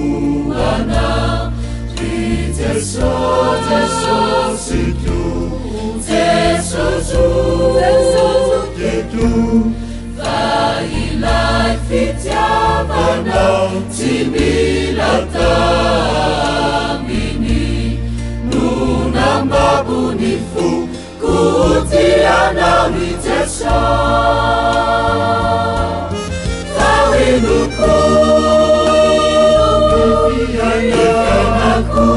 kuana Teso situ Teso itu Vailai fitiavana Timilatamini Nunamba bunifu Kutiana Teso Tawinuku Aku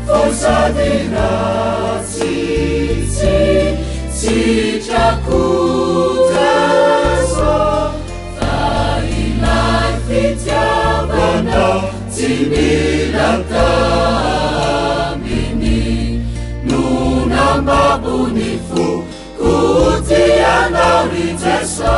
Forza di razzi si giacuteso Vailai fitiavana Timilatamini Nunamba bunifu Kutiana Teso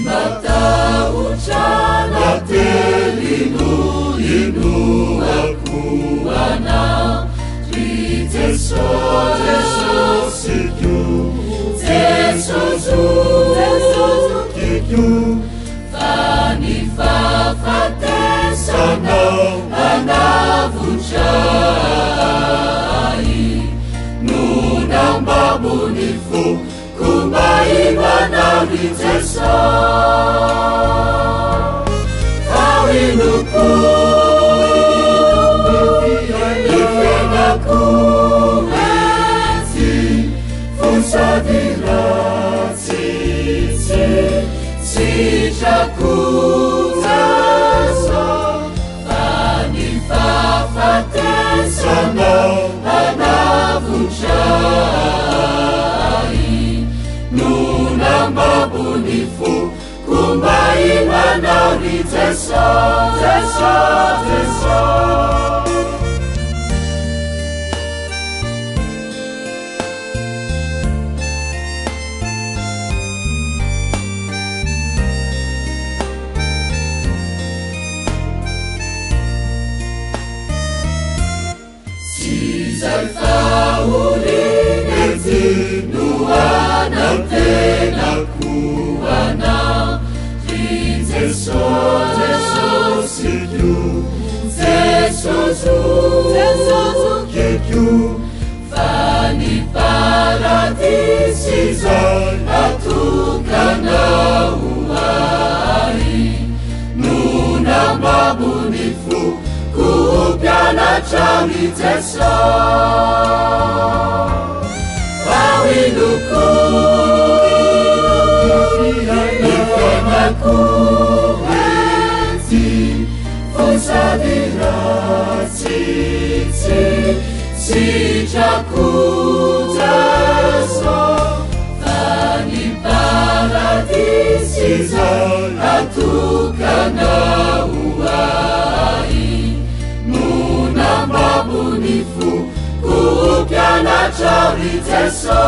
Mata ucana telinu inu aku ana Teso situ Teso itu Fani fafate sana ana vucai Nunamba bunifu Kumbai mana Teso Tawinuku Ifenaku Ezi Forza di razzi si giacuteso Fani fafate sana ana vucai Nunamba bunifu Kumbai mana Teso Sisai faulineti nuana tenaku ana Teso situ Teso itu Fani paradisi Atukana uai Nunamba bunifu Kupiana cari Teso Tawinuku Ifenaku Forza di razzi si giacuteso Fani paradisi Atukana uai Nunamba bunifu Kupiana cari Teso